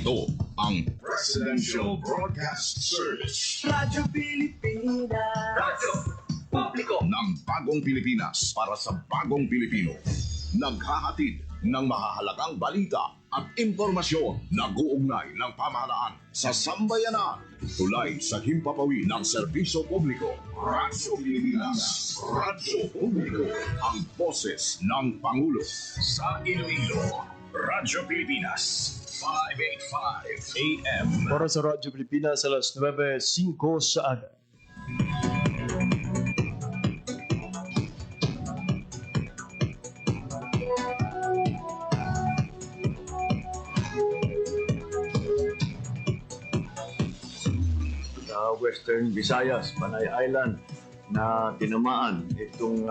Ito ang Presidential Broadcast Service. Radyo Pilipinas. Radyo Publiko ng Bagong Pilipinas para sa Bagong Pilipino. Naghahatid ng mahahalagang balita at impormasyon na guugnay ng pamahalaan sa sambayanan. Tulay sa himpapawid ng serbisyo publiko. Radyo Pilipinas. Radyo Publiko. Ang boses ng Pangulo. Sa Iloilo, Radyo Pilipinas. 585 AM. Para sa Radyo Pilipinas, alas 9:05 sa aga. Sa Western Visayas, Panay Island, na tinamaan itong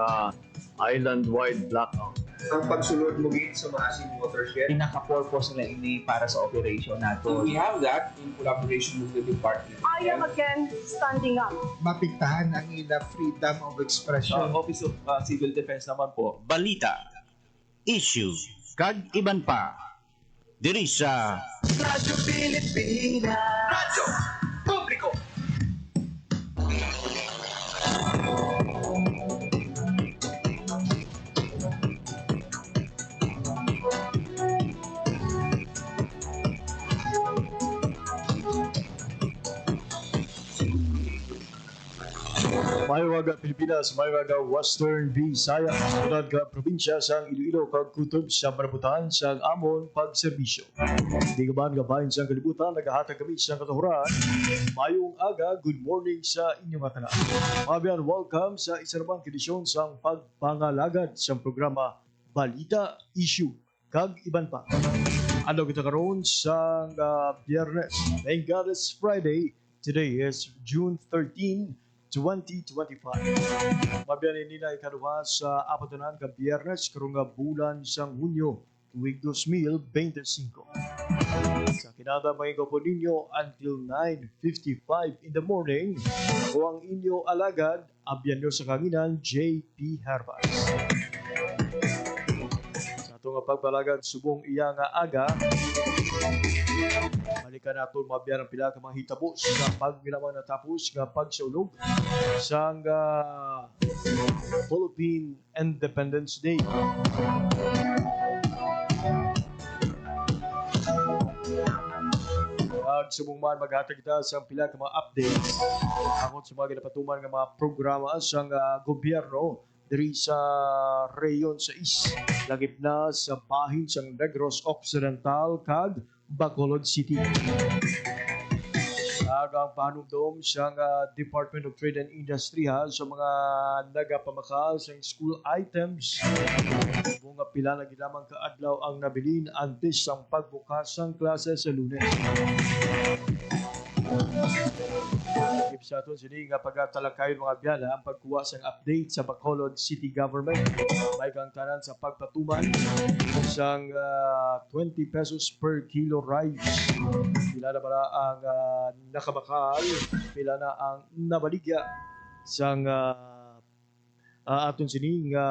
island-wide blackout. Ang pagsulod mo gid sa maasing watershed. Pinaka-purpose nila ini para sa operation nato. We have that in collaboration with the department. I am again standing up. Mapigtahan ang ila freedom of expression. Office of Civil Defense naman po. Balita, issue, kag iban pa. Diri sa Radyo Pilipinas. Radyo Publiko. Maywaga Pilipinas, Maywaga Western Visayas, sunod ka probinsya sa Iloilo kag kutob sa marabutan sa amon pagserbisyo. Di ka man gabahin sa kalibutan, nagahatag kami sa katuhuran. Mayong aga, good morning sa inyong mga tanan. Mabiyan, welcome sa isa namang edisyon sa pagpangalagad sa programa Balita, Issue, kag iban pa. Ano kita karon sa Biyernes, thank God it's Friday. Today is June 13, 2025. Mabiyanin nila ikaduha sa apatunan ka Biyernes karong nga bulan sang Hunyo tuig 2025. Sa kinada mga po ninyo until 9:55 in the morning, ako ang inyo alagad, abyan nyo sa kanginan, JP Herbas. Sa itong pagbalagad subong iya nga aga, balikan nato mabiyan ang pila ka mga hitabo sa pagbilamang natapos nga pagsulog sa Philippine Independence Day. At sumungman maghatag kita sa pila ka mga updates akot sa mga ginapatuman nga mga programa sa gobyerno diri sa Reyon 6, lagip na sa bahin sa Negros Occidental kag Bacolod City. Agang panumdom sa Department of Trade and Industry sa mga nagapamaka sa school items. Mga pila na ginamang kaadlaw ang nabilin antes ang pagbukas ng klase sa Lunes. Sa aton sini nga pagtalakayon mga biyala ang pagkuha sa update sa Bacolod City Government. May kang tanan sa pagpatuman sang 20 pesos per kilo rice. Pila na para ang nakabakal, pila na ang nabaligya sang aton sini nga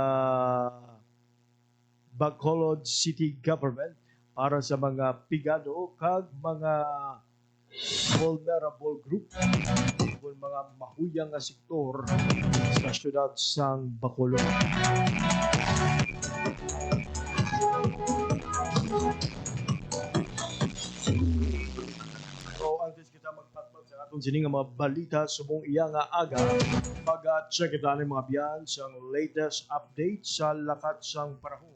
Bacolod City Government para sa mga pigado kag mga vulnerable group kung mga mahuyang nga sektor sa syudad sang Bacolod. So, antes kita magpatpat sa atong sining nga mga balita subong iya nga aga, mag-check kita ng mga biyan sa latest update sa lakat sang panahon.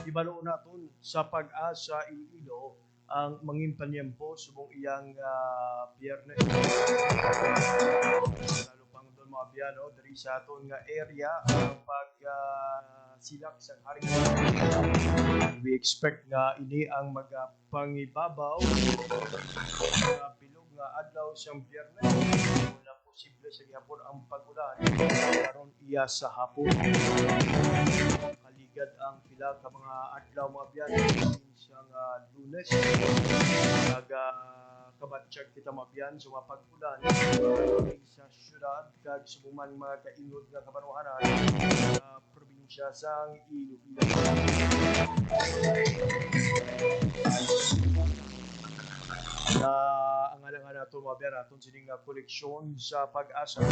Ibalo naton sa Pag-asa Iloilo ang mangimpanyempo subong iyang Biyernes. Lalo pang doon mga biyano, dari sa aton nga area ang pagsilak sa haring. We expect nga ini ang magapangibabaw bilog nga adlaw siyang Biyernes. Wala posible sa gihapon ang pag-ulan karon iya sa hapon. Kaligad ang pila ka mga adlaw mga biyano siyang Lunes. Kabatsyag kita mabiyan sa mga pag-ulan sa syudad kag subuman mga kainod nga kabanuanan sa probinsya sang Iloilo. nato mabiyan naton sining koleksyon sa pag-asa.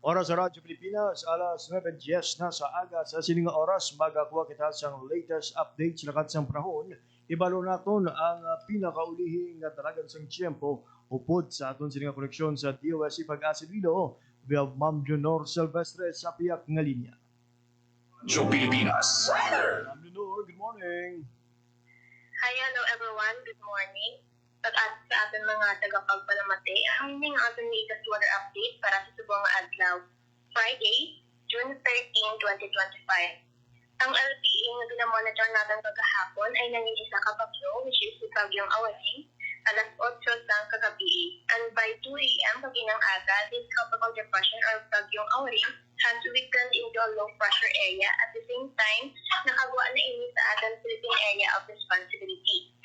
Oras sa Radyo Pilipinas, alas 9:10 na sa aga. Sa sininga oras, magakuha kita sa latest update sa lakat sang panahon. Ibalo naton ang pinakaulihing nga dalagan sang tiyempo upod sa aton sininga koneksyon sa DOSC Pag-asa Iloilo. We have Ma'am Leonor Silvestre sa piyak nga linya. Radyo Pilipinas. Ma'am Leonor, good morning. Hi, hello everyone. Good morning. Pag-asa sa ating mga tagapagpalamati, ang ining ating latest weather update para sa subong adlaw, Friday, June 13, 2025. Ang LPA na binamonitor natin kagahapon ay nanging isa ka bagyo, which is si Bagyong Awaling, alas 8 sang kagabi. And by 2 a.m. kaginang aga, this tropical depression or Bagyong Awaling has weakened into a low pressure area. At the same time, nakagawa na ini sa ating Philippine area of responsibility.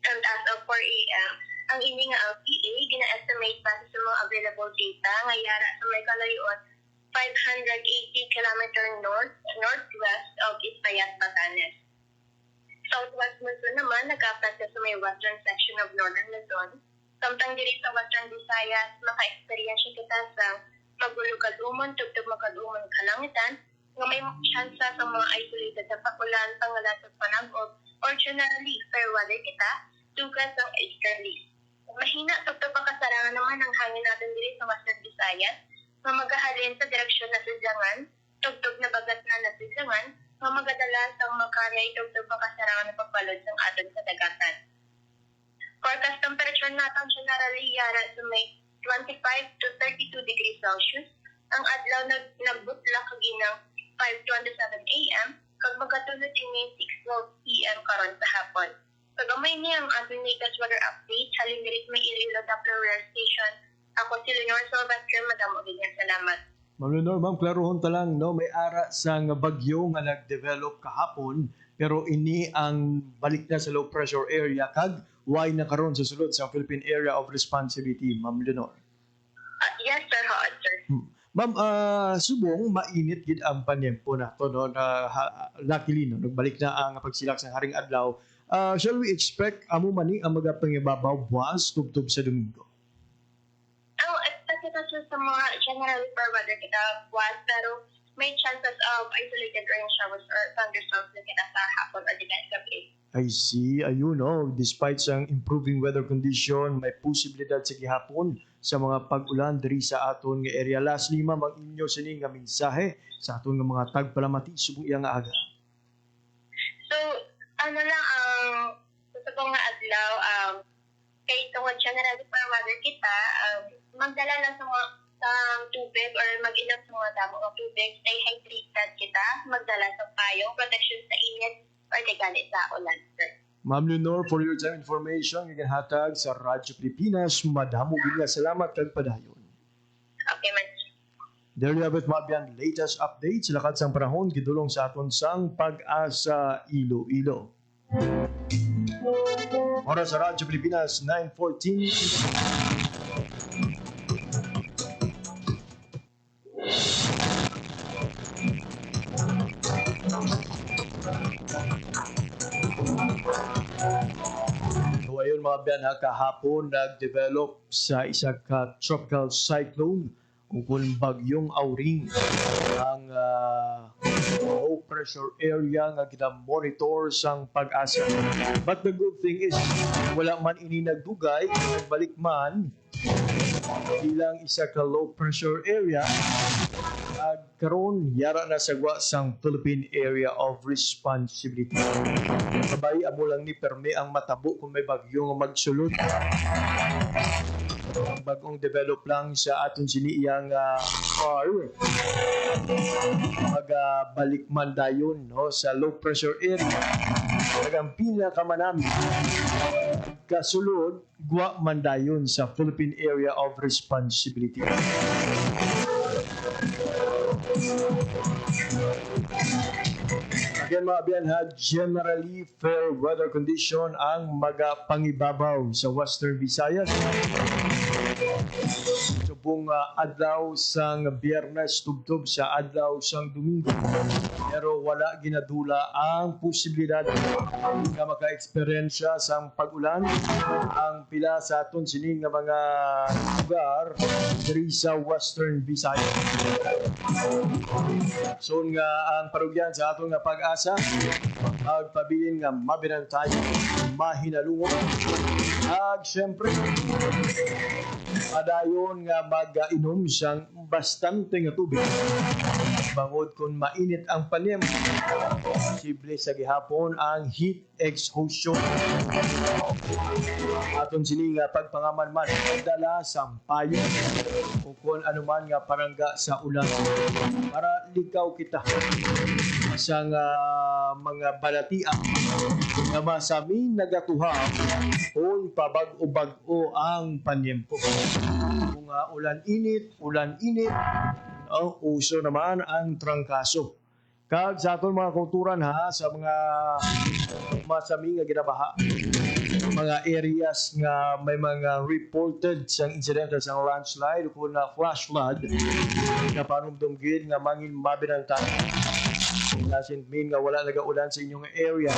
And as of 4 a.m., ang ini nga LPA gina-estimate base sa mga available data nga yara sa may kalayuan 580 km northwest of Isbayas, Batanes. Southwest Luzon naman nag-apekto sa may western section of northern Luzon. Samtang diri sa western Visayas, maka-experience kita sa magulog-kadumon, tugtog makadumon kalangitan, nga may tsansa sa mga isolated na pakulan, pangalatag panag-og, or generally fair weather kita, tugas ng easterlies. Mahina tugtog pagkasarangan naman ang hangin natin diri sa western Visayas, nga magahalin sa direksyon na sidlangan, tugtog na bagat na sidlangan, nga magadala sa makarya tugtog pagkasarangan na pagbalod ng aton sa dagatan. Forecast temperature natin generally yara sa may 25 to 32 degrees Celsius. Ang adlaw nagbutla kaginang 5:27 a.m. kag magatulot ini 6:12 p.m. karon sa hapon. Pagamay niya ang ating latest weather update, halin dirit may Iloilo Doppler Weather Station. Ako si Leonor Silvestre, madamo ganyan, salamat. Ma'am Leonor, ma'am, klarohon ta lang, no? May ara sa nga bagyo nga nag-develop kahapon, pero ini ang balik na sa low pressure area, kag why na karon sa sulod sa Philippine Area of Responsibility, Ma'am Leonor? Yes, sir. Hood, sir. Ma'am, subong mainit gid ang panyempo na to, no? Luckily, no? Nagbalik na ang pagsilak sa haring adlaw. Shall we expect amo mani ang magapangibabaw buwas tubtob sa Domingo? Ang expectation sa mga generally for weather kita was, pero may chances of isolated rain showers or thunderstorms na kita sa hapon or the next gabi. I see. Ayun, no? Despite sa improving weather condition, may posibilidad sa gihapon sa mga pag-ulan diri sa aton nga area. Lastly, ma'am, ang inyo sining nga mensahe sa aton nga mga tagpalamati subong iya nga aga. So, ano lang ang sa nga adlaw, kay tungod generally for weather kita, magdala lang sa mga tubig or mag-inom sa mga damo ng tubig, stay hydrated kita, magdala sa payong, protection sa init, or tigali sa ulan, sir. Ma'am Leonor, for your time information, you can hatag sa Radyo Pilipinas. Madamo nga salamat kag padayon. Okay, man. There you have it, Mabian. Latest updates, lakad sang panahon, gidulong sa aton sang Pag-asa Iloilo. Oras sa Radyo Pilipinas, 9:14. So ayun mga biyan, kahapon nag-develop sa isa ka tropical cyclone ukol bagyong Auring ang low pressure area nga gina-monitor sang Pag-asa. But the good thing is wala man ini nagdugay, nagbalik man bilang isa ka low pressure area karon yara na sagwa sang Philippine Area of Responsibility. Sabay amo lang ni permi ang matabo kung may bagyo nga magsulod. Ang bagong develop lang sa aton siniyang balik man dayon no, sa low pressure area. Ang pinakamanami kasulod gwa man dayon sa Philippine Area of Responsibility. Again mga biyan ha, generally fair weather condition ang magapangibabaw sa Western Visayas. Subong adlaw sang Biyernes tubtob sa adlaw sang Domingo. Pero wala ginadula ang posibilidad nga maka-eksperyensya sang pag-ulan ang pila sa aton sining nga mga lugar diri sa Western Visayas. So nga ang parugyan sa aton nga pag-asa agpabilin nga mabinantay, mahinalungon ag syempre adayon nga mag-inom sang bastante nga tubig. Bangod kung mainit ang panahon, posible sa gihapon ang heat exhaustion. Aton sini nga pagpangaman man dala sampayo o kung anuman nga parangga sa ulan para likaw kita sa mga balatian nga masami nagatuha kung pabag-o-bag-o ang panyempo. Kung ulan init, ang uso naman ang trangkaso. Kag sa aton mga kulturan ha, sa mga masami nga ginabaha, mga areas nga may mga reported sang incident sa landslide o kung na flash flood na panumdumgid nga mangin mabinantan. Doesn't mean nga wala nagaulan sa inyong area.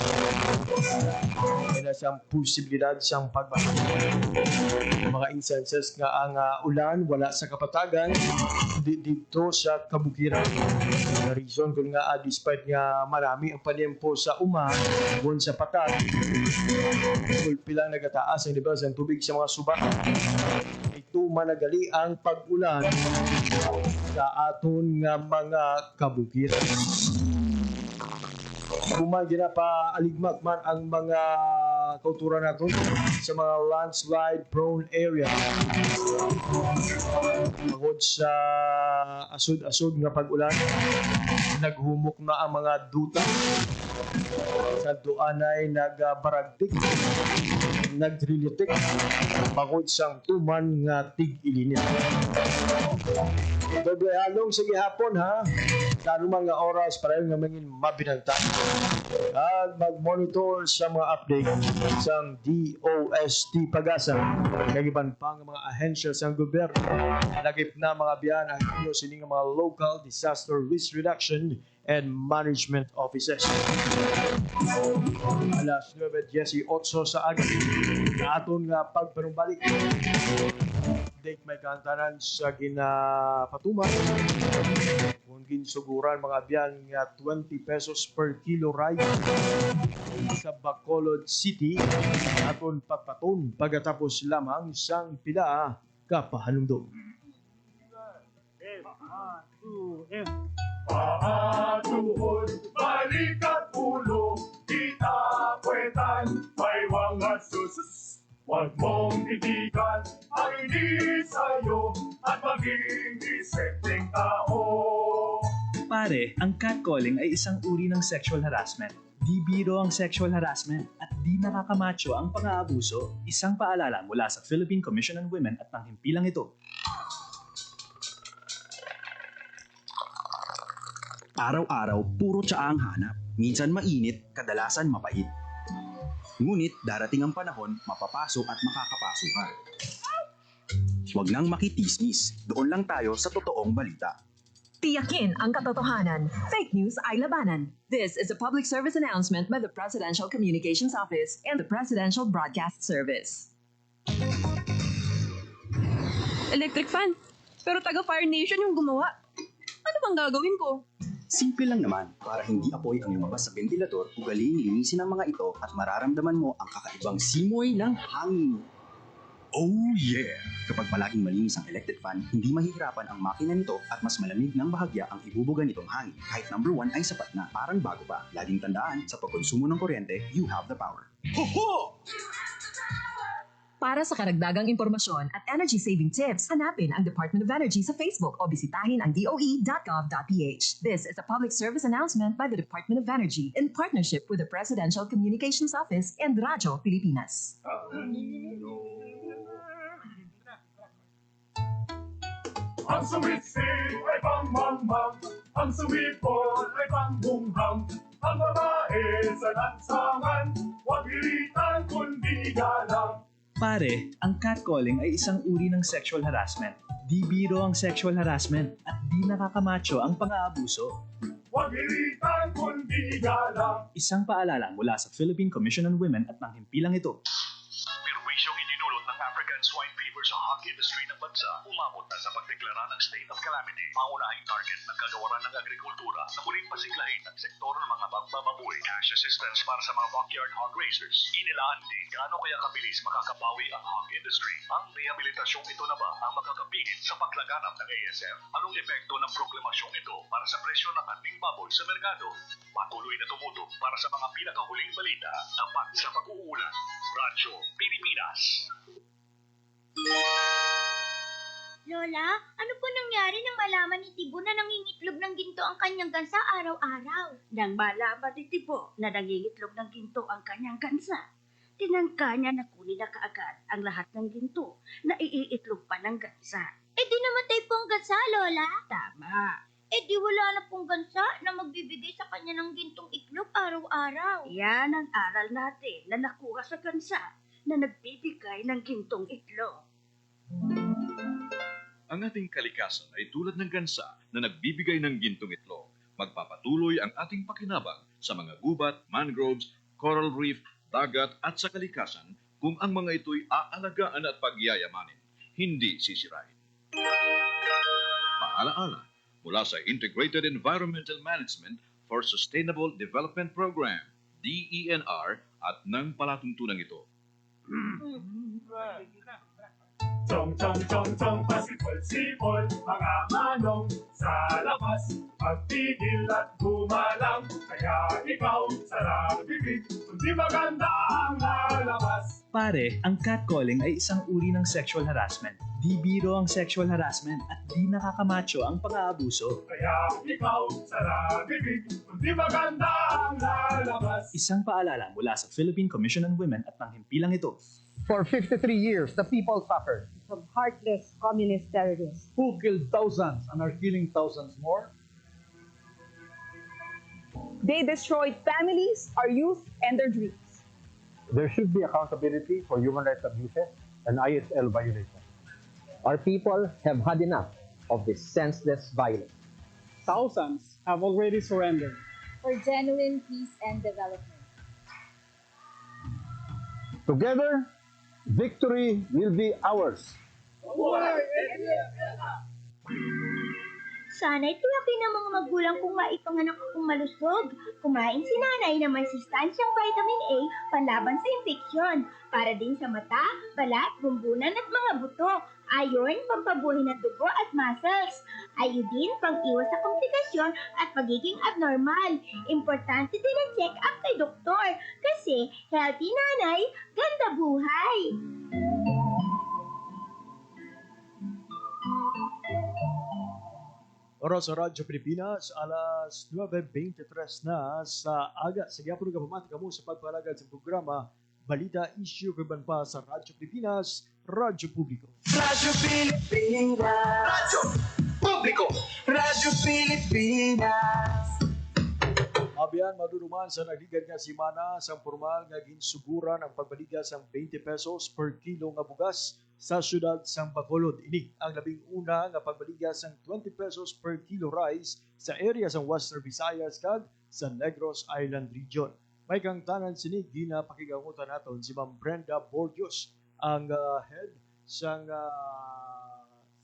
May nasang posibilidad sang pagbaha. Mga instances nga ang ulan wala sa kapatagan dito sa kabukiran. The reason kung nga despite nga marami ang panyempo sa kung sa patat, pilang nagataas ang level ng tubig sa mga suba. Ito managali ang pag-ulan sa aton nga mga kabukiran. Kumang ginapaaligmak man ang mga kultura natin sa mga landslide prone area. Bukod sa asod-asod nga pag-ulan, naghumok na ang mga duta. Sa doanay nagbaragtik, nagdrilitik, bukod sang tuman nga tig-ilinit. Doble halong sa gihapon ha, sa anumang nga oras para yung nga mangin mabinantay. At mag-monitor sa mga update sang DOST Pag-asa. Kagiban pa nga mga ahensya sang gobyerno. Nagip na mga biyan ang inyo sining mga local disaster risk reduction and management offices. Alas 9:18 sa aga. Aton nga pagpanumbalik. Update may kantanan sa ginapatuman. Kung ginsuguran mga biyan nga 20 pesos per kilo rice sa Bacolod City aton pagpaton pagkatapos lamang sang pila kapahalumdom. Paatuhon, balikat ulo, kita pwetan, may wangat susus. Huwag mong titigan ang hindi sa'yo at maging disenteng tao. Pare, ang catcalling ay isang uri ng sexual harassment. Di biro ang sexual harassment at di nakakamacho ang pang-aabuso. Isang paalala mula sa Philippine Commission on Women at ng himpilang ito. Araw-araw, puro tsaa ang hanap. Minsan mainit, kadalasan mapait. Ngunit darating ang panahon, mapapasok at makakapasok ka. Huwag nang makitismis. Doon lang tayo sa totoong balita. Tiyakin ang katotohanan. Fake news ay labanan. This is a public service announcement by the Presidential Communications Office and the Presidential Broadcast Service. Electric fan. Pero taga Fire Nation yung gumawa. Ano bang gagawin ko? Simple lang naman, para hindi apoy ang lumabas sa ventilador, ugaling linisin ang mga ito at mararamdaman mo ang kakaibang simoy ng hangin. Oh yeah! Kapag palaging malinis ang electric fan, hindi mahihirapan ang makina nito at mas malamig ng bahagya ang ibubuga nitong hangin. Kahit number 1 ay sapat na, parang bago pa. Laging tandaan, sa pagkonsumo ng kuryente, you have the power. Ho-ho! Para sa karagdagang impormasyon at energy-saving tips, hanapin ang Department of Energy sa Facebook o bisitahin ang doe.gov.ph. This is a public service announcement by the Department of Energy in partnership with the Presidential Communications Office and Radyo Pilipinas. Ang suwit-sit ay pangmamang, ang suwipol ay pangbunghang, ang babae sa lansangan, huwag iritan kundi igalang. Pare, ang catcalling ay isang uri ng sexual harassment. Di biro ang sexual harassment at di nakakamacho ang pang-aabuso. Huwag iritan kundi igalang. Isang paalala mula sa Philippine Commission on Women at ng himpilang ito. Perwisyong idinulot ng African swine fever sa hog industry ng bansa, umabot na sa pagdeklara ng state of calamity. Pangunahing target ng kagawaran ng agrikultura na muling pasiglahin ang sektor ng mga magbababoy. Cash assistance para sa mga backyard hog raisers. Inilaan din gaano kaya kabilis makakabawi ang hog industry. Ang rehabilitasyong ito na ba ang makakapigil sa paglaganap ng ASF? Anong epekto ng proklamasyong ito para sa presyo ng ating baboy sa merkado? Patuloy na tumutok para sa mga pinakahuling balita. Tapat sa pag-uulan. Radyo Pilipinas. Lola, ano po nangyari nang malaman ni Tibo na nangingitlog ng ginto ang kanyang gansa araw-araw? Nang malaman ni Tibo na nangingitlog ng ginto ang kanyang gansa, tinangka niya na kunin na kaagad ang lahat ng ginto na iiitlog pa ng gansa. Eh di namatay po ang gansa, Lola? Tama. Eh di wala na pong gansa na magbibigay sa kanya ng gintong itlog araw-araw. Yan ang aral natin na nakuha sa gansa na nagbibigay ng gintong itlog. Ang ating kalikasan ay tulad ng gansa na nagbibigay ng gintong itlog. Magpapatuloy ang ating pakinabang sa mga gubat, mangroves, coral reef, dagat at sa kalikasan kung ang mga ito'y aalagaan at pagyayamanin, hindi sisirain. Paalaala mula sa Integrated Environmental Management for Sustainable Development Program, DENR, at ng palatuntunan ito. Chong, pasipol-sipol, mga manong sa labas, magtigil at gumalang, kaya ikaw sarang bibig, kundi maganda ang lalabas. Pare, ang catcalling ay isang uri ng sexual harassment. Di biro ang sexual harassment at di nakakamacho ang pang-aabuso. Kaya ikaw sarang bibig, kundi maganda ang lalabas. Isang paalala mula sa Philippine Commission on Women at ng himpilang ito. For 53 years, the people suffered from heartless communist terrorists who killed thousands and are killing thousands more. They destroyed families, our youth, and their dreams. There should be accountability for human rights abuses and ISL violations. Our people have had enough of this senseless violence. Thousands have already surrendered for genuine peace and development. Together, victory will be ours. Sana'y tiyakin ng mga magulang kung maipanganak akong malusog. Kumain si nanay na may sustansyang vitamin A panlaban sa infeksyon, para din sa mata, balat, bumbunan at mga buto. Ayon, pampabuhay ng dugo at muscles. Ayodin, pang-iwas sa komplikasyon at pagiging abnormal. Importante din ang check-up kay doktor kasi healthy nanay, ganda buhay. Oras sa Radyo Pilipinas, alas 9:23 na sa aga. Sige po nga pamati kamo sa pagpalagad sa programa Balita Issue Kaban pa sa Radyo Pilipinas, Radyo Publiko. Radyo Pilipinas. Radyo Publiko. Radyo Pilipinas. Abiyan maduduman sa nagligad nga simana sa formal nga ginsuguran ang pagbaliga sa 20 pesos per kilo nga bugas sa syudad sang Bacolod. Ini ang labing una nga pagbaliga sang 20 pesos per kilo rice sa area sang Western Visayas kag sa Negros Island Region. May kang tanan sini ginapakigangutan naton si Ma'am Brenda Borgios, ang head sang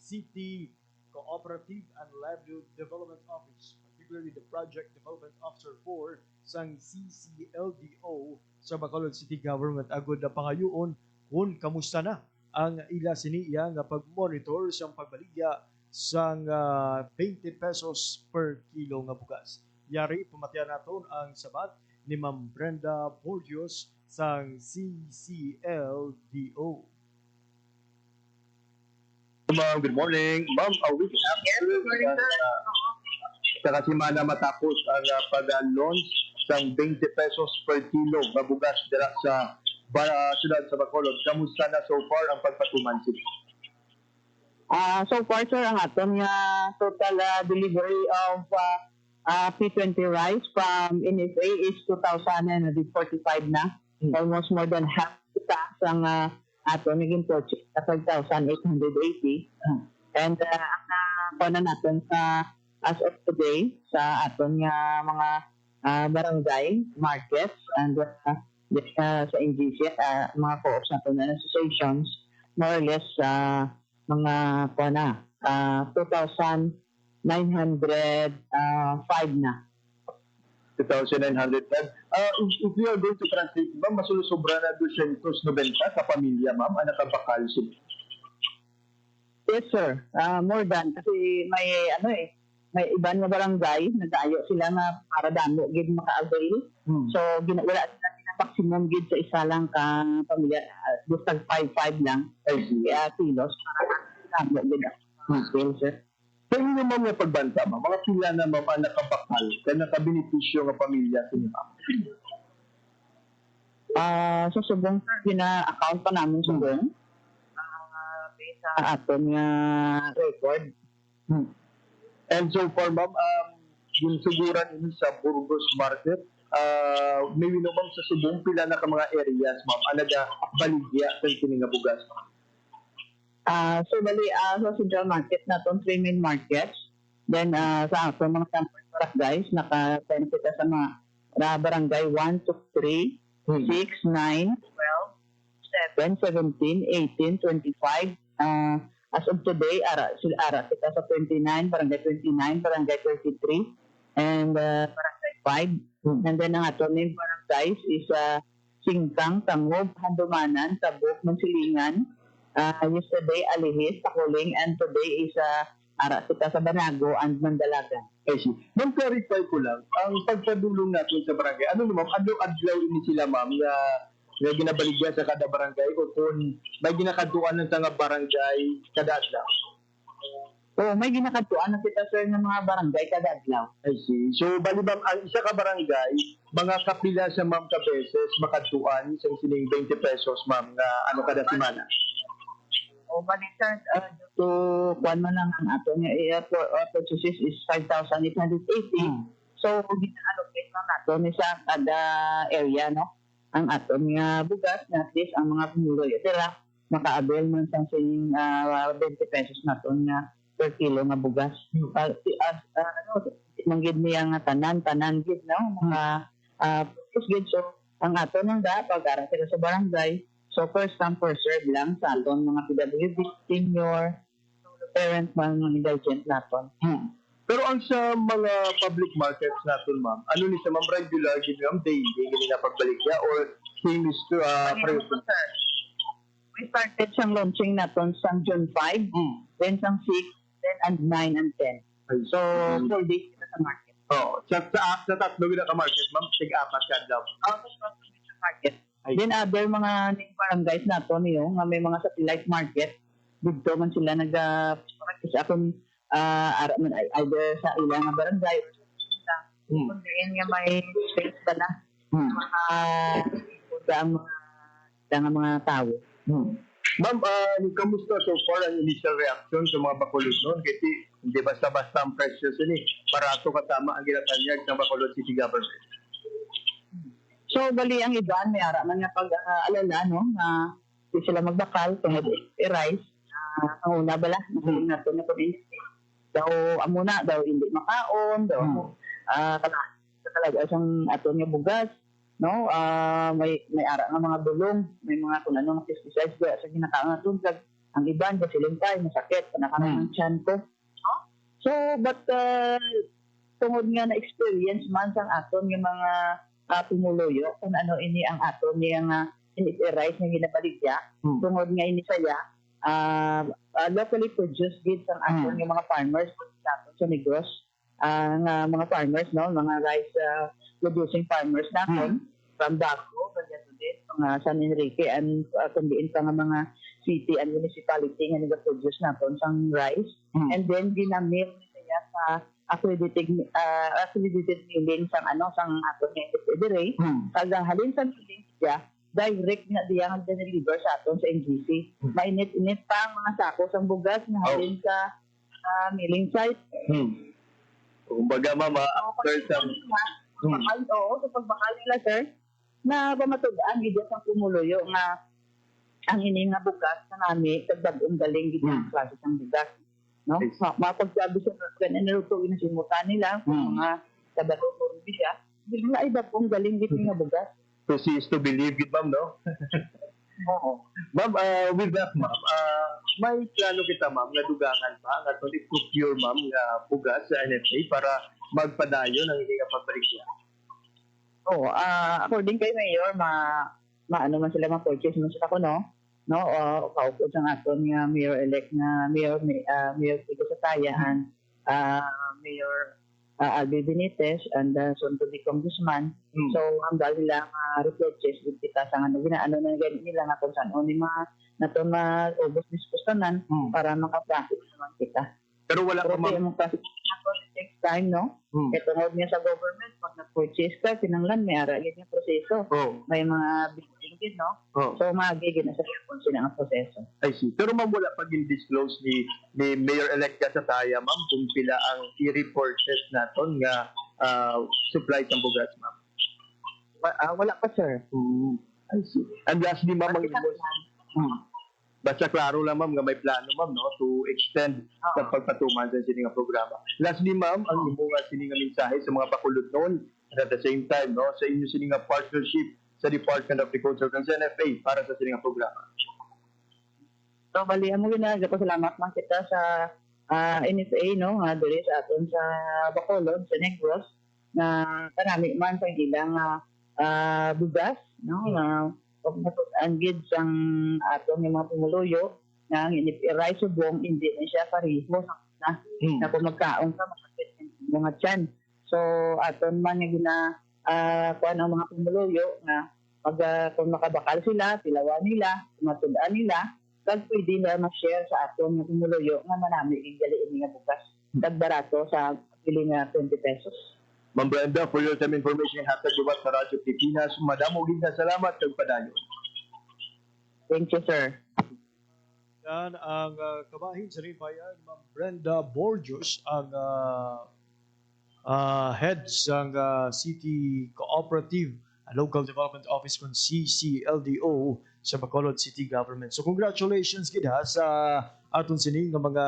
City Cooperative and Livelihood Development Office, particularly the Project Development Officer 4 sang CCLDO sa Bacolod City Government. Agod na pangayoon kung kamusta na ang ila siniya nga pag-monitor sa pagbaligya sang 20 pesos per kilo nga bugas. Yari pamatian naton ang sabat ni Ma'am Brenda Borgios sang CCLDO. Ma'am, good morning. Ma'am, a week after sa kasimana matapos ang pag-launch ng 20 pesos per kilo na bugas dira sa siyudad sa Bacolod. Kamusta na so far ang pagpatuman? So far, sir, ang aton nga total delivery of P20 rice from NFA is 2,945 na. Almost more than half ang aton naging purchase na 5,880. And ang natin sa as of today sa aton nga mga barangay markets and sa NGC mga co-ops natin na associations, more or less mga 2,905 na. 2,905. If we are going to translate, ma'am, masusobra na 290 sa pamilya, ma'am, ang nakabakal sila. Yes, sir. More than. Kasi may iba nga barangay, nagayo sila nga para damo gid maka-avail. So, wala sila maximum gid sa isa lang ka pamilya. Basta 5 lang kilos para damo gid. Sir. So, hindi naman yung pagbanta, ma'am. Mga pila na ma'am ang nakabakal kaya nakabenepisyo ng pamilya sa inyo, ma'am. Sa subong, gina-account pa namin subong. Based sa aton nga record. And so far, ma'am, yung siguran ini sa Burgos Market, maybe naman sa subong pila na ka mga areas, ma'am, alaga baligya sa kining nga bugas, ma'am. So bali sa Central Market naton 3 main markets. Then sa ato mga temporary barangays naka-benefit sa mga barangay 1 to 3, 6, 9, 12, 7, 17, 18, 25. As of today, ara kita sa 29, barangay 29, barangay 33, and barangay 5. And then ang ato main barangays is Singkang, Tangob, Handumanan, Tabuk, Mansilingan. Yesterday, Alihis, Takuling, and today is ara kita sa Banago and Mandalagan. I see. Ma'am, clarify ko lang, ang pagpadulong natin sa barangay, ano naman, adlaw ini sila, ma'am, na ginabaligya sa kada barangay o kung may ginakaduan ng tanga barangay kada adlaw? May ginakaduan na kita, sir, ng mga barangay kada adlaw. I see. So, balibang ang isa ka barangay, mga kapila sa ma'am ka beses, makaduan sa sining 20 pesos, ma'am, na ano kada simana? Bali, sir, to kuwan man lang ang ato nga purchases is 5,880. So, gina-allocate lang nato ni sa kada area, no? Ang ato nga bugas na at least ang mga pumuloy sila maka-avail man sa sining 20 pesos nato nga per kilo nga bugas. Manggid niya nga tanan gid, no? Mga gid. So, ang ato nang pag-ara sila sa barangay. So, first come, first serve lang sa aton mga PWD, senior, parent, mga indigent naton. Pero ang sa mga public markets natin, ma'am, ano ni sa ma'am regular, ma'am, daily, gini na pagbaligya or same is to present? We started siyang launching naton sa June 5, then sang 6, then and 9 and 10. So, 4 days kita sa market. Sa tatlo gina ka market, ma'am, tig-apat ka daw. Sa market. Then other mga barangays nato niyo nga may mga satellite market dito man sila nag-practice akong either sa ilang nga barangay or kung diin nga may space pa na mga tao. Ma'am, kamusta so far ang initial reaction sa mga Bacolod noon? Kasi hindi basta-basta ang presyo sila. Barato kasama ang ginatanyag ng Bacolod City Government. So, bali ang iban, may ara man nga pag-alala, no, na hindi sila magbakal, tungod i-rice. Ang una bala, nasiling natin na kung daw amuna, daw hindi makaon, daw talaga isang ato nga bugas, no, may ara nga mga bulong, may mga kung ano, pesticides sa ginakaangatun, ang iban, basiling tayo, masakit, panakaroon ng tiyan ko. So, but tungod nga na experience man sang aton nga mga pumuluyo kung ano ini ang ato niyang rice nga ginabaligya. Tungod nga ini saya, locally produced goods ang aton nga mga farmers sa Negros, nga mga farmers, no, mga rice producing farmers natin from Daco, Valladolid, mga San Enrique, and kundiin pa nga mga city and municipality nga nag-produce natin sang rice. And then ginamit niya sa accredited milling sang sang aton nga FDRA. Halin sa milling siya, direct nga diya ang deliver sa aton sa NGC. Mainit-init pa ang mga sako sang bugas nga halin sa milling site. Kumbaga, ma'am, after some... Sa pagbakal nila, sir, na pamatudaan gid sa pumuluyo nga ang ini nga bugas na nami kagdag-ong galing gid ang klase sang bugas, no? Mapagsabi sa kanan niluto inasimutan nila mga tabalong siya, bigla iba pong galing gid nga bugas. To see is to believe it, ma'am, no? Oo. Ma'am, with that, ma'am, may plano kita, ma'am, na dugangan pa nga ito i-procure, ma'am, nga bugas sa NFA para magpadayo ng hindi nga pagbalikya. According kay Mayor, maano man sila ma-purchase man sila ko, no? Kaupod sa aton nga Mayor-elect na Mayor Pico Satayan, Mayor Albi Benitez, and soon to be Congressman. So, ang dahil nila repurchase with kita sa ano na ganit nila nga kung saan o ni nato ma-ubos diskusanan para makapractice naman kita. Pero wala pa ma'am. It takes time, no? Ito nga niya sa government, pag nag-purchase ka, sinanglan, may ara yung proseso. May mga building din, no? So, magiging na sa kung sila ang proseso. I see. Pero ma'am, wala pag in-disclose ni Mayor-elect Kasataya, ma'am, kung pila ang i-repurchase naton nga supply ng bugas, ma'am? Wala pa, sir. I see. And lastly, ma'am, basta klaro lang, ma'am, nga may plano, ma'am, no, to extend sa pagpatuman sa sininga programa. Lastly, ma'am, ang imo nga sininga mensahe sa mga bakulod noon and at the same time, no, sa inyo sininga partnership sa Department of Agriculture ng NFA para sa sininga programa. So, bali, mo salamat man kita sa NFA, no, nga diri sa aton sa Bacolod, sa Negros, na karami man sa ilang bugas, no, ang gid sang atong mga pumuluyo nga rice subong hindi na siya pariho na kung magkaon ka makakit mga tiyan. So aton man nga kuan ang mga pumuluyo nga kung makabakal sila, tilawan nila, matud-an nila, kag pwede na ma-share sa aton nga pumuluyo nga manami igali ini nga bukas dagbarato sa pili nga 20 pesos. Ma'am Brenda, for your time information, hatag liwat sa Radyo Pilipinas. Madamo gid na salamat kag padayon. Thank you, sir. Yan ang kabahin sa Ribayan, Ma'am Brenda Borjos, ang head ng City Cooperative Local Development Office ng CCLDO sa Bacolod City Government. So congratulations gid sa aton sining nga mga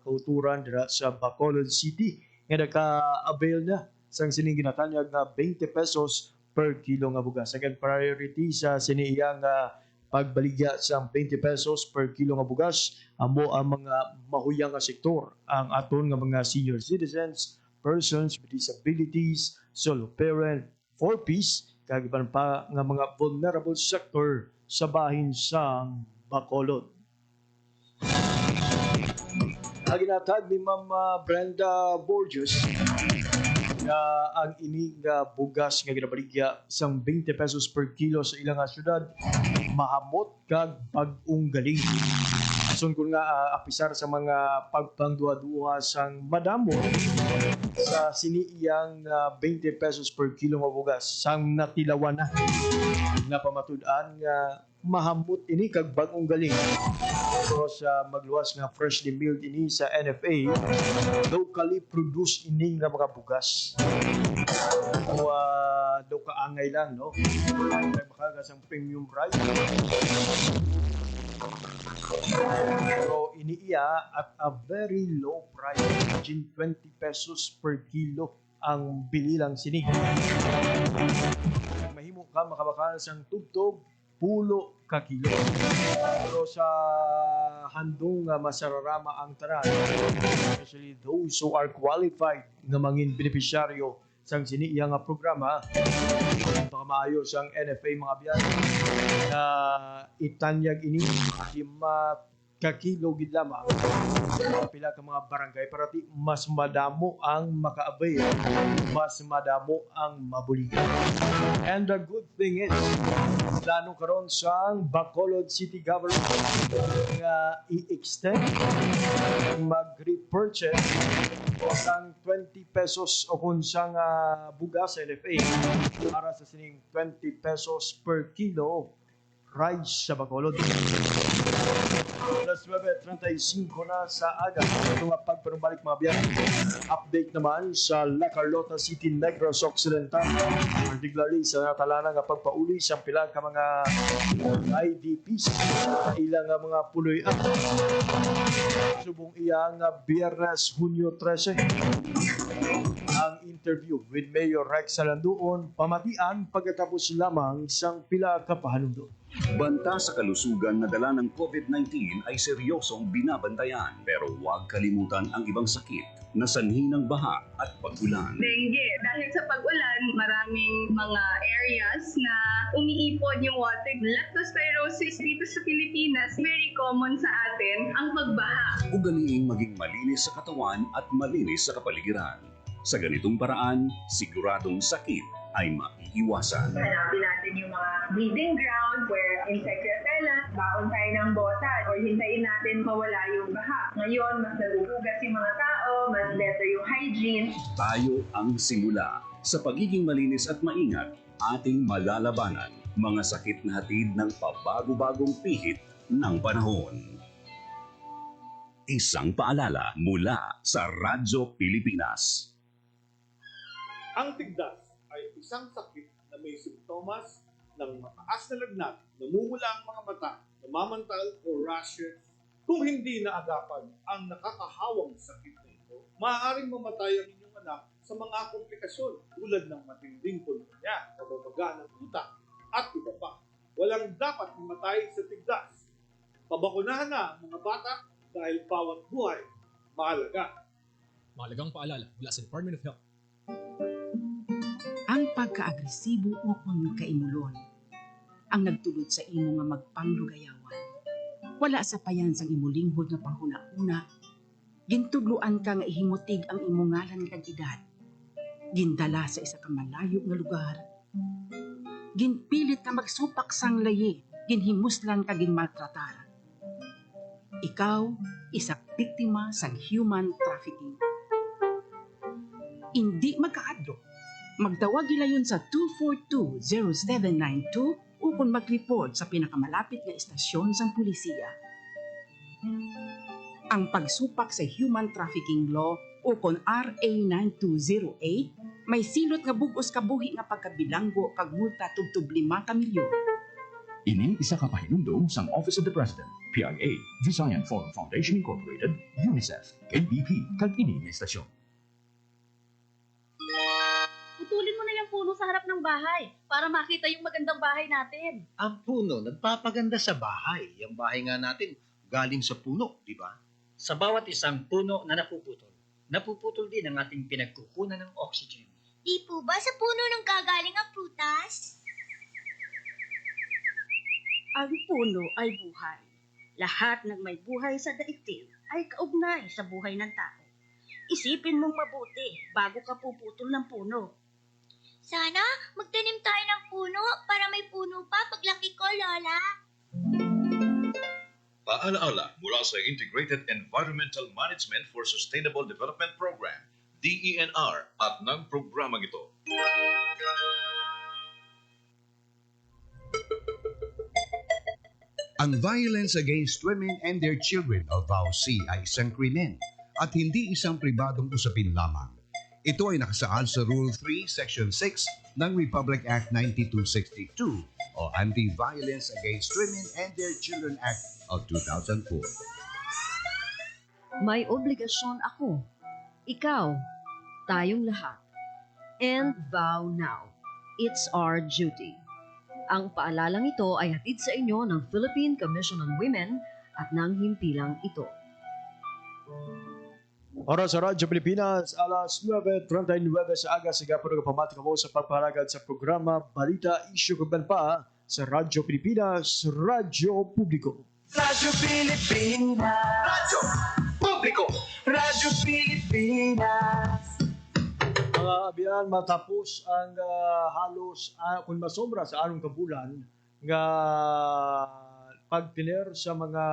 kauturan dira sa Bacolod City nga naka-avail na sang sining ginatanyag nga 20 pesos per kilo nga bugas. Again, priority sa siniyang pagbaligya sa 20 pesos per kilo nga bugas amo ang mga mahuyang nga sektor, ang aton nga mga senior citizens, persons with disabilities, solo parent, 4Ps, kag iban pa nga mga vulnerable sector sa bahin sang Bacolod. Ginatag ni Ma'am Brenda Borges na ang ining bugas nga ginabaligya sang 20 pesos per kilo sa ilang syudad mahamot kag bag-ong galing. Ason ko nga apisar sa mga pagpangduha-duha sang madamo sa siniiyang 20 pesos per kilo nga bugas sang natilawan na nga pamatud-an nga mahamot ini kag bag-ong galing. Pero sa magluwas nga freshly milled ini sa NFA, locally produced ini nga mga bugas. So, daw kaangay lang, no? May makagas ang premium rice. Pero iniiya at a very low price, 20 pesos per kilo ang bililang sini. Mahimo ka makabakal sang tugtog pulo ka kilo. Pero sa handong masararama ang tanan, especially those who are qualified nga mangin beneficiaryo sang siniya nga programa baka maayos ang NFA mga biyan na itanyag ini si kakilo gid lamang pila ka mga barangay para ti mas madamo ang makaabay, mas madamo ang mabuligan. And the good thing is plano karon sa Bacolod City Government nga i-extend mag-repurchase ang 20 pesos o kung siyang bugas sa NFA para sa sining 20 pesos per kilo rice sa Bacolod. Alas 9:35 na sa aga. Ito nga pagpanumbalik mga biyan. Update naman sa La Carlota City, Negros Occidental. Particularly sa natalana nga pagpauli sa pila ka mga IDPs ilang mga puloy at subong iyang Biyernes, Hunyo 13. Ang interview with Mayor Rex Salanduon pamatian pagkatapos lamang sang pila ka pahanundo. Banta sa kalusugan na dala ng COVID-19 ay seryosong binabantayan pero huwag kalimutan ang ibang sakit na sanhi ng baha at pag-ulan. Dengue. Dahil sa pag-ulan, maraming mga areas na umiipon yung water. Leptospirosis dito sa Pilipinas, very common sa atin ang pagbaha. Ugaliing maging malinis sa katawan at malinis sa kapaligiran. Sa ganitong paraan, siguradong sakit ay maiiwasan. Hanapin natin yung mga breeding ground where insect repellent, baon tayo ng botan, or hintayin natin mawala yung baha. Ngayon, mas naguhugas yung mga tao, mas better yung hygiene. Tayo ang simula. Sa pagiging malinis at maingat, ating malalabanan mga sakit na hatid ng pabago-bagong pihit ng panahon. Isang paalala mula sa Radyo Pilipinas. Ang tigdas ay isang sakit na may simptomas ng mataas na lagnat, namumula ang mga mata, namamantal o rashes. Kung hindi naagapan ang nakakahawang sakit na ito, maaaring mamatay ang inyong anak sa mga komplikasyon tulad ng matinding pulmonya, kababaga ng utak, at iba pa. Walang dapat mamatay sa tigdas. Pabakunahan na ang mga bata dahil bawat buhay mahalaga. Mahalagang paalala mula sa Department of Health. Ang pagka-agresibo o kung kaimulon ang nagtulod sa imo nga magpanglugayawan. Wala sa payan sang imo linghod nga panghuna-una. Gintudluan ka nga ihimutig ang imo ngalan kag edad. Gindala sa isa ka malayo nga lugar. Ginpilit ka magsupak sang layi. Ginhimuslan ka ginmaltratar. Ikaw, isak biktima sang human trafficking. Hindi magkaadlo. Magtawag gilayon sa 242-0792 ukon mag-report sa pinakamalapit nga istasyon sang pulisiya. Ang pagsupak sa human trafficking law ukon RA 9208 may silot nga bugos kabuhi nga pagkabilanggo kag multa tubtub 5 ka milyon. Ini isa ka pahinumdum sang Office of the President, PIA, Visayan Forum Foundation Incorporated, UNICEF, KBP, kag ini nga istasyon. Putulin mo na yung puno sa harap ng bahay para makita yung magandang bahay natin. Ang puno nagpapaganda sa bahay. Yung bahay nga natin galing sa puno, di ba? Sa bawat isang puno na napuputol din ang ating pinagkukunan ng oxygen. Di po ba sa puno nang gagaling ang prutas? Ang puno ay buhay. Lahat ng may buhay sa daigdig ay kaugnay sa buhay ng tao. Isipin mong mabuti bago ka puputol ng puno. Sana magtanim tayo ng puno para may puno pa paglaki ko, Lola. Paalaala mula sa Integrated Environmental Management for Sustainable Development Program, DENR, at ng programang ito. Ang violence against women and their children o VAUC ay isang krimen at hindi isang pribadong usapin lamang. Ito ay nakasaad sa Rule 3, Section 6 ng Republic Act 9262 o Anti-Violence Against Women and Their Children Act of 2004. May obligasyon ako, ikaw, tayong lahat. And vow now. It's our duty. Ang paalalang ito ay hatid sa inyo ng Philippine Commission on Women at ng himpilang ito. Oras sa Radyo Pilipinas, alas 9:39 sa aga. Siga po nagpamati mo sa pagpahalagad sa programa Balita Isyu Kaban pa sa Radyo Pilipinas, Radyo Publiko. Radyo Pilipinas. Radyo Publiko. Radyo Pilipinas. Mga abiyan, matapos ang halos kung masobra sa anong kabulan nga pagtiner sa mga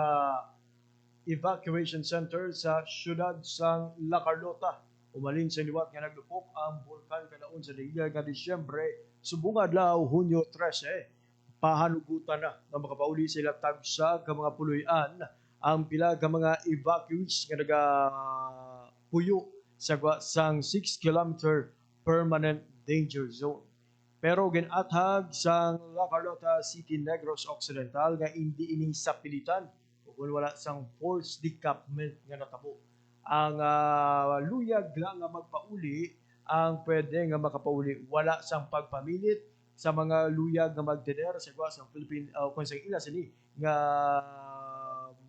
evacuation center sa siyudad sang La Carlota. Umalin sa liwat nga naglupok ang bulkan kanaon sa diya nga Disyembre, subong adlaw Hunyo 13. Pahanugutan na nga makapauli sila tagsa ka mga puloy-an ang pila ka mga evacuees nga nagapuyo sa sang 6-kilometer permanent danger zone. Pero ginathag sang La Carlota City, Negros Occidental nga hindi ini sapilitan kung wala sang force decampment nga natabo. Ang luyag lang nga magpauli ang pwede nga makapauli. Wala sang pagpamilit sa mga luyag nga magteder sa sa Philippine kung sa ila sini nga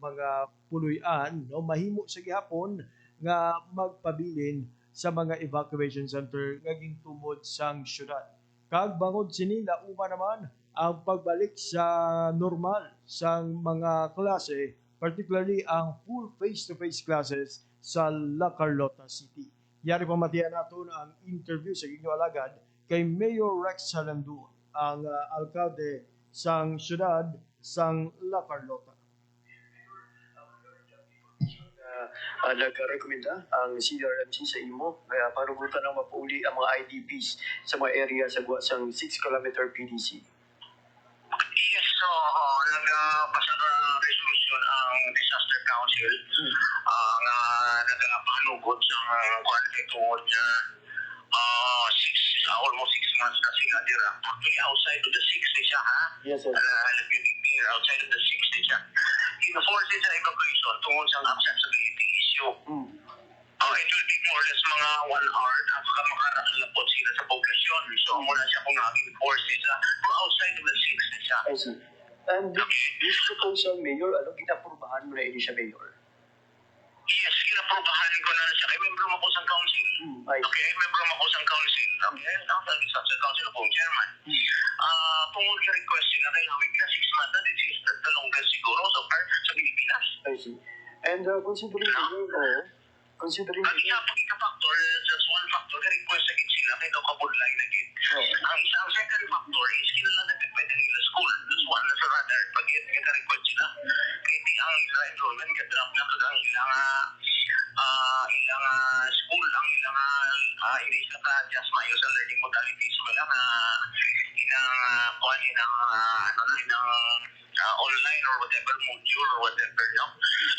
mga puluyan, no, mahimo sa gihapon nga magpabilin sa mga evacuation center nga gintumod sang syudad. Kag bangod sini lauma naman ang pagbalik sa normal sang mga klase, particularly ang full face-to-face classes sa La Carlota City. Yari pamatian natin ang interview sa inyo alagad kay Mayor Rex Salandu, ang alkalde sang syudad sang La Carlota. Nag-rekomenda ang CRMC sa imo kaya panugutan ng mapauli ang mga IDPs sa mga area sa sang 6-kilometer PDC. Yes, so nagpasa na resolution ang Disaster Council nga nagpahanugod sa kwan tungod niya almost 6 months kasi nga dira. Actually, outside of the 60 siya, ha? Yes, sir. Outside of the 60 siya. In-force sa evacuation tungod sa accessibility issue. It will be more or less mga 1 hour at makakalapot sila sa poblasyon. So, muna siya kung nag-enforce siya. Pero outside of the 60 siya. I see. And this proposal, Mayor, ano ginapurbahan mo na ini siya, Mayor? Yes, ginapurbahan ko na siya. Kaya member mo ko sa council. Okay, member mo ko sa council. Okay, ang disaster council ako, chairman. Tungkol sa request sila, kaya nawig na 6 months na, this is the longest siguro so far sa Pilipinas. I see. And considering considering factor, just one factor, the request sa sila, kaya daw kabudlay na gid. Ang second factor is kinala na pwede nila school. That's one, that's rather, pag kita request sila, kaya di ang enrollment, ka-drop na kagang ilang school, ang ilang hindi sila ka-adjust mayo sa learning modalities mo lang, online or whatever module or whatever, no?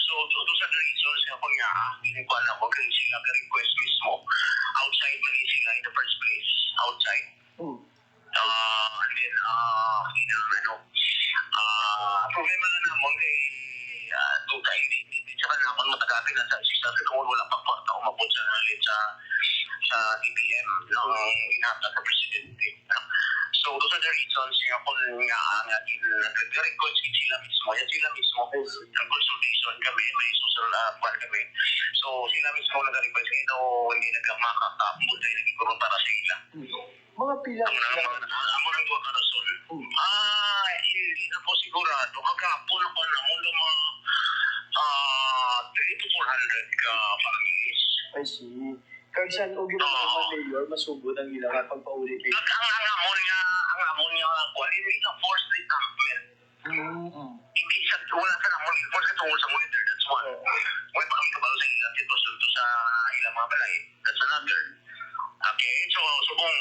So, those are the reasons ako nga, ginikuan ako kaya sila ka-request mismo outside Malaysia in the first place, outside. And then, problema na naman kay tuta, hindi siya naman matagapin na sa sistema kung wala pang kwarta umabot sa DPM ng inata sa presidente. So, those are the reasons nga kung nag-request sila mismo. Yan sila mismo, ng consultation kami, may social plan kami. So, sila mismo nag-request nga ito, hindi nagkamakakambod dahil nagiguro para sa ila. Mga pila Amo nang duwa ka rason. Hindi na po sigurado. Magkapon ako na mo mga 300 to 400 ka families. I see. Kaya saan o ginagawa, Mayor, masugod ang ilang at pagpauli? Ang amon niya, hindi na force decampment. Hindi siya, wala sa namon, force ka tungkol sa weather, that's one. May pa kami kabalo sa ilang sitwasyon to sa ilang mga balay, that's another. Okay, so kung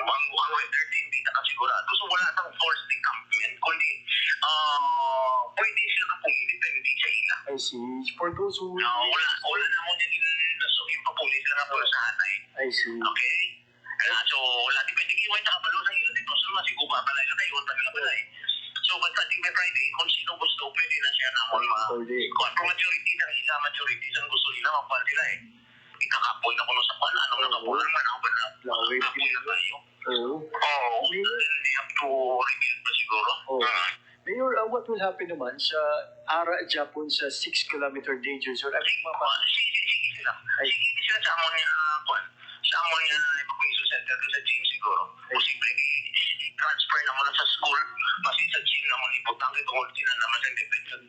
ang weather, hindi na kasigurado. So wala sang force decampment, kundi pwede sila kapungilip, hindi sa ilang. I see. For those who... Wala na mo din yung papulis lang na sa hanay. I see. Okay? So, wala. Depende kayo ay nakabalo sa ilang sitwasyon na siguro ba balay na tayo, wala nila balay. So, basta tingin Friday, kung sino gusto, pwede na siya namon kung majority sa gusto nila, mapal nila eh. Ikakapoy na kuno sa kwan, anong nakapulan man, ako ba na nakapoy na tayo? Then they have to rebuild pa siguro. Mayor, what will happen naman sa Ara Japon sa 6-kilometer danger zone? sila. Sige, hindi sila sa amon niya, sa amon niya evacuation center sa gym siguro. Posible i-transfer na mo na sa school, kasi sa gym na mo ibutang ito kung sila naman sa independent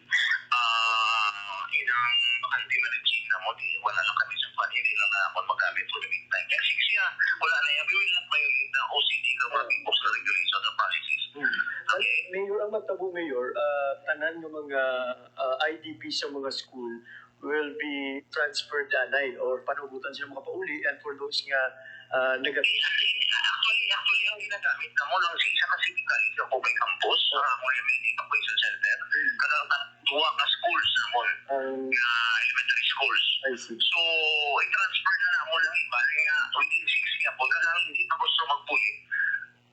inang bakante na gym na mo, wala lang kami sa fan, hindi lang na ako magamit for the meantime. Kaya siya, wala na yan, we will not violate the OCD governing books na regulation and policies. Okay? Mayor, ang matabo, Mayor, tanan ng mga IDP sa mga school will be transferred anay or panugutan sila mga pauli, and for those nga Actually, ang ginagamit na mo lang sa isa kasi ikalit sa Kubay Campus, mo yung mini evacuation center, kadang tuwa ka schools na mo, elementary schools. So, i-transfer na mo lang iba, nga within 6 nga po, kadang hindi pa gusto magpuli,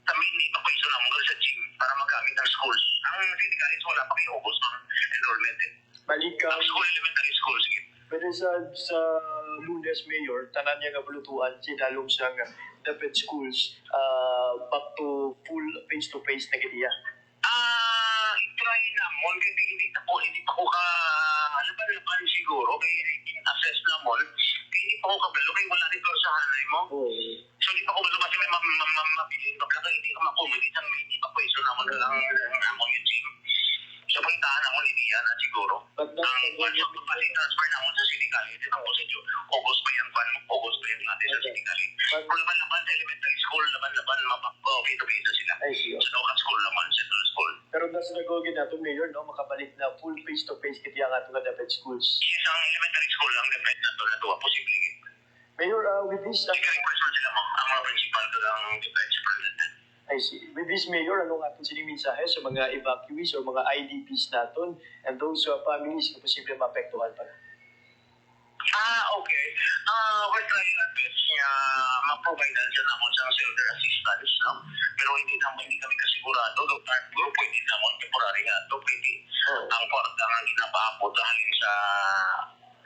sa mini evacuation na mo sa gym para magamit ang schools. Ang sindicalis wala pa kayo ubos ng enrollment. Balikan. Ang school, elementary schools. Pero sa Lunes, Mayor, tanan niya nga bulutuan, sinalong siya nga dapat schools back to full face-to-face na ganyan. I-try na mo, hindi pa ko ka, laban siguro, kaya in-assess na mo, hindi pa ko kabalo, kaya wala rin sa hanay mo. So, hindi pa ko kabalo kasi may mabilin, kapag hindi ka makumuli, isang hindi pa pwesto naman lang amon yung gym. So, puntahan naman ni Diana siguro. Ang transfer naman sa Sinigali, ito ang prosedyo, August pa yan natin sa Sinigali. Kung laban-laban sa elementary school, laban-laban mapapito-pito sila. Sa local school naman, central school. Pero nasa nagawagin nato, Mayor, no, makabalik na full face-to-face kiti ang ato nga dapat schools. Yes, ang elementary school lang dapat na ito, posible. Mayor, with this... Person sila mo, ang mga principal ko lang defense superintendent. I see. With this, Mayor, ano nga itong sinimensahe sa mga evacuees o mga IDPs natin and those families na posible maapektuhan pa? Okay. We're trying our best na ma-provide natin naman sa shelter assistance, no? Pero hindi kami kasigurado. Pero pwede naman temporary nga ito. Pwede ang kwarta nga ginapaabot halin sa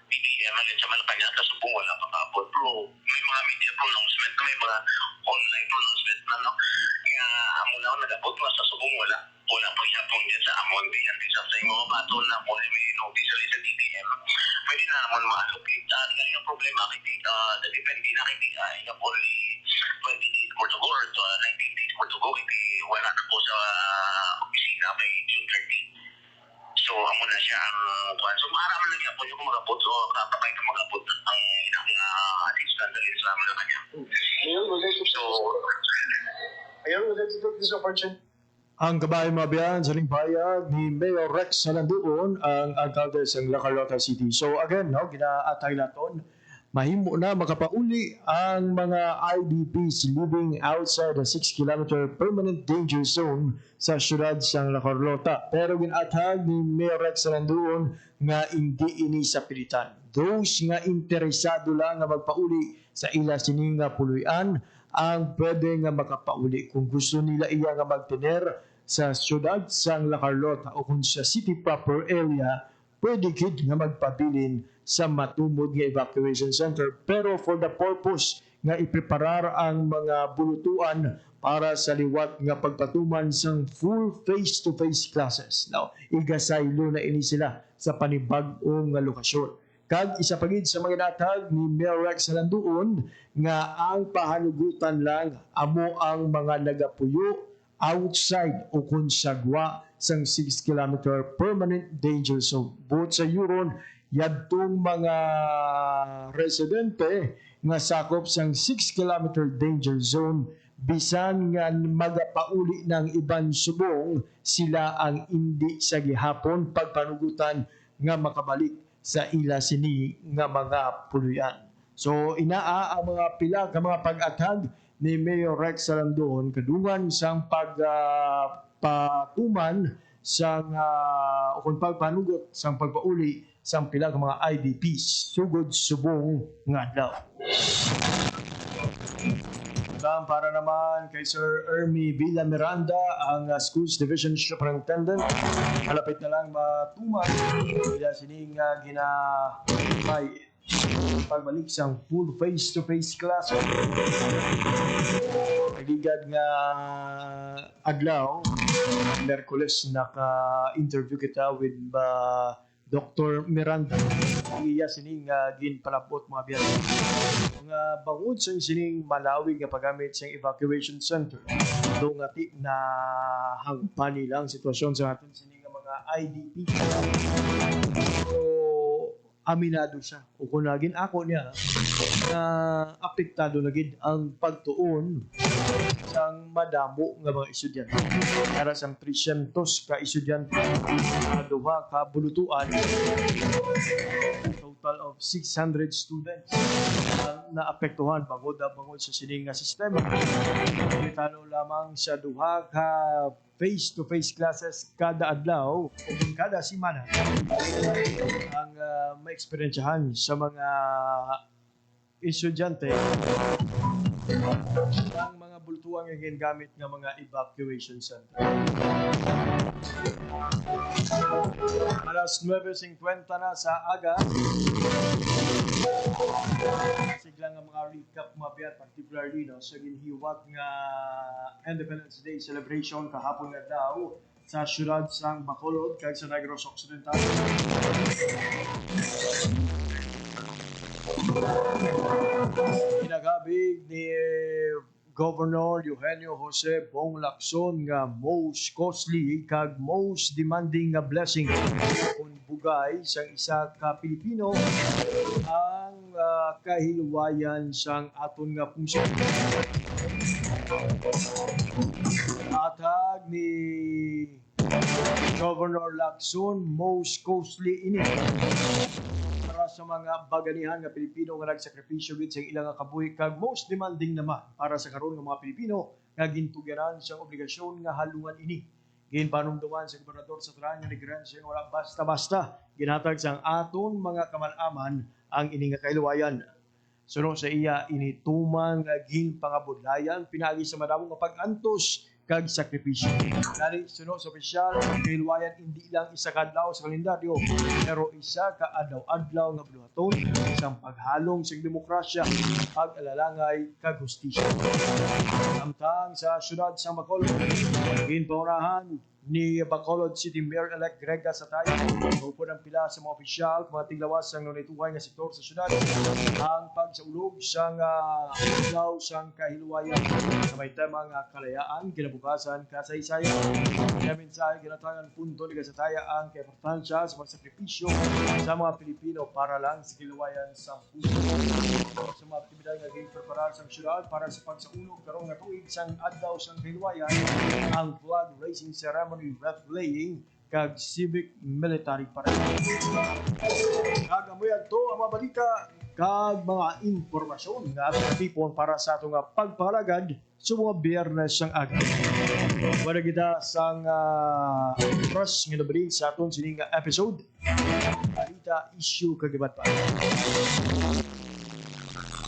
PDM, halin sa Malacanang, kasubong wala pa kaabot. Pero may mga media pronouncement na may mga online pronouncement na, no? Nga amo na nag-abot na sa subong wala pa siya po din sa amon din sa mga bato na po may notice sa DDM. Pwede na naman ma-allocate. Kasi yung problema kita, depende na kita, yung only 20 days more to go or 19 days more to go, wala na po sa opisina may June 30. So, amo na siya ang kuhan. So, maaraman na niya po yung mag-abot. So, kapakay ka mag-abot ang inang assistant na rin sa kanya. Mayor, would like to take this opportunity. Ang kabahay mabiyan sa limpayag ni Mayor Rex Salanduon, ang alkalde sa Lacarlota City. So again, no, ginaatay naton, mahimo na makapauli ang mga IDPs living outside the 6-kilometer permanent danger zone sa syudad sa Lacarlota. Pero ginatag ni Mayor Rex Salanduon nga hindi ini sa pilitan. Those nga interesado lang nga magpauli sa ila sini nga puluyan ang pwede nga makapauli kung gusto nila iya nga magtener sa syudad sa Lacarlota o kung sa city proper area, pwede kid nga magpabilin sa matumod nga evacuation center. Pero for the purpose nga ipreparar ang mga bulutuan para sa liwat nga pagpatuman sang full face-to-face classes. Now, igasaylo na ini sila sa panibag-ong nga lokasyon. Kag isa pagid sa mga natag ni Mayor Rex Salanduon nga ang pahanugutan lang amo ang mga nagapuyo outside o kung sagwa sang 6-kilometer permanent danger zone. Both sa Euron, yadtong mga residente nga sakop sang 6-kilometer danger zone, bisan nga magapauli ng ibang subong, sila ang hindi sa gihapon pagpanugutan nga makabalik sa ila sini nga mga puluyan. So inaa ang mga pila ka mga pag-atag ni Mayor Rex Salanduon kadungan sang pagpatuman sang o kung pagpanugot sang pagpauli sang pila ka mga IDPs sugod subong nga adlaw. Para naman kay Sir Ermi Villa Miranda, ang Schools Division Superintendent. Malapit na lang matuman kaya sining ginamay pagbalik sa full face-to-face class. Nagigad nga adlaw, Merkules, naka-interview kita with Dr. Miranda. Iya sining ginpalabot mga biyan. Mga bangod sa sining malawig nga paggamit sa evacuation center. Doon nga ti na hangpani lang sitwasyon sa aton sining mga IDP. So, aminado siya. O kung naging ako niya na apektado na gid ang pagtuon sang madamo nga mga estudyante. Para sa 300 ka estudyante duha ka bulutuan, total of 600 students na apektuhan bangod sa sining nga sistema. Talo lamang sa duha ka face-to-face classes kada adlaw o kada semana ang ma-experiensyahan sa mga estudyante ang mga bultuang nga ginagamit nga mga evacuation center. Alas 9:50 na sa aga. Siglang nga mga recap mga biyan, particularly no, sa ginhiwat nga Independence Day celebration kahapon nga daw sa syudad sang Bacolod kag sa Negros Occidental. Ginagabig ni Governor Eugenio Jose Bong Lacson nga most costly kag most demanding nga blessing kung bugay sa isa ka Pilipino ang kahilwayan sang aton nga puso. Atag ni Governor Lacson most costly ini para sa mga baganihan nga Pilipino nga nagsakripisyo gid sa ilang kabuhi kag most demanding naman para sa karon nga mga Pilipino nga gintugyanan sa obligasyon nga halungan ini. Ginpanumduman sa gobernador sa Traan nga negresya nga wala basta-basta ginhatag sang aton mga kamalaman ang ini nga kahilwayan. Suno sa iya inituman nga ginpangabudlayan pinaagi sa madamo nga pag-antos kag sakripisyo. Dali suno sa opisyal kahilwayan hindi lang isa ka adlaw sa kalendaryo pero isa ka adlaw-adlaw nga buhaton isang paghalong sa demokrasya pag-alalangay kag hustisya. Samtang sa syudad sa Bacolod ginpaunahan ni Bacolod City Mayor-elect Greg Gasatay upod ang pila sa mga opisyal mga tiglawas sang nunituhay nga sektor sa syudad ang pagsaulog sang adlaw sang kahilwayan sa may tema nga kalayaan, kinabukasan, kasaysayan. Kaya mensahe ginatagan punto ni Gasatay ang kaimportansya sa magsakripisyo sa mga Pilipino para lang sa kahilwayan sa puso. Sa mga aktibidad nga ginpreparar sa syudad para sa pagsaulog karong nga tuig sang adlaw sang kahilwayan ang flag raising ceremony, ref laying kag civic military parade. Kagamuyan to ang mga balita kag mga impormasyon nga atipon para sa atong pagpalagad sa mga biyernes sang aga. Wala kita sang oras nga nabali sa atong sining episode. Balita, issue kag iba't pa.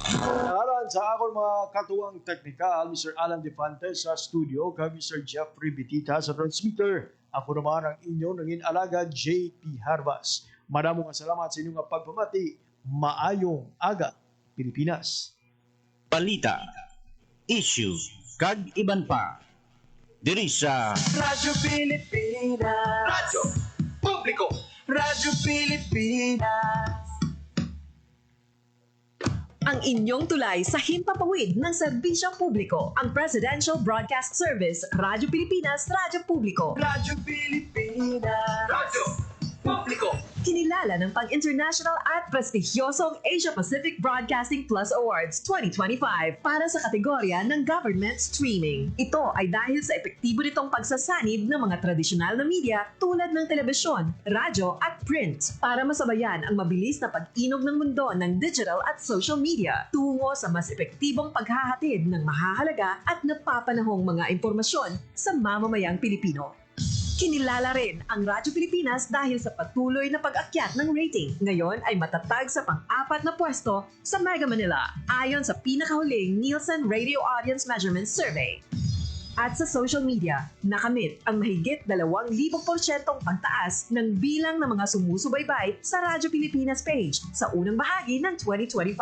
Nangalan sa akong mga katuwang teknikal, Mr. Alan Defantes sa studio, kag Mr. Jeffrey Bitita sa transmitter. Ako naman ang inyo nangin alaga, JP Harvas. Maraming salamat sa inyong pagpamati. Maayong aga, Pilipinas. Balita, issue, kag iban pa. Diri sa Radyo Pilipinas. Radyo Publiko. Radyo Pilipinas. Ang inyong tulay sa himpapawid ng serbisyong publiko, ang Presidential Broadcast Service, Radyo Pilipinas, Radyo Publiko. Radyo Pilipinas. Radyo Publiko. Kinilala ng pang-international at prestigyosong Asia Pacific Broadcasting Plus Awards 2025 para sa kategorya ng Government Streaming. Ito ay dahil sa epektibo nitong pagsasanib ng mga tradisyonal na media tulad ng telebisyon, radyo at print para masabayan ang mabilis na pag-inog ng mundo ng digital at social media tungo sa mas epektibong paghahatid ng mahahalaga at napapanahong mga impormasyon sa mamamayang Pilipino. Kinilala rin ang Radyo Pilipinas dahil sa patuloy na pag-akyat ng rating. Ngayon ay matatag sa pang-4 na pwesto sa Mega Manila ayon sa pinakahuling Nielsen Radio Audience Measurement Survey. At sa social media, nakamit ang mahigit 2,000% pagtaas ng bilang ng mga sumusubaybay sa Radyo Pilipinas page sa unang bahagi ng 2025.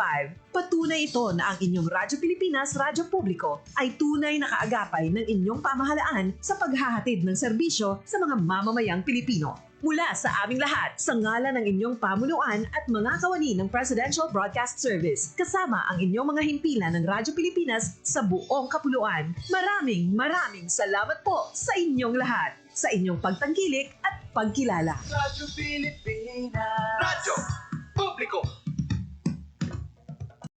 Patunay ito na ang inyong Radyo Pilipinas Radyo Publiko ay tunay na kaagapay ng inyong pamahalaan sa paghahatid ng serbisyo sa mga mamamayang Pilipino. Mula sa aming lahat, sa ngalan ng inyong pamunuan at mga kawani ng Presidential Broadcast Service, kasama ang inyong mga himpilan ng Radyo Pilipinas sa buong kapuluan. Maraming salamat po sa inyong lahat, sa inyong pagtangkilik at pagkilala. Radyo Pilipinas. Radyo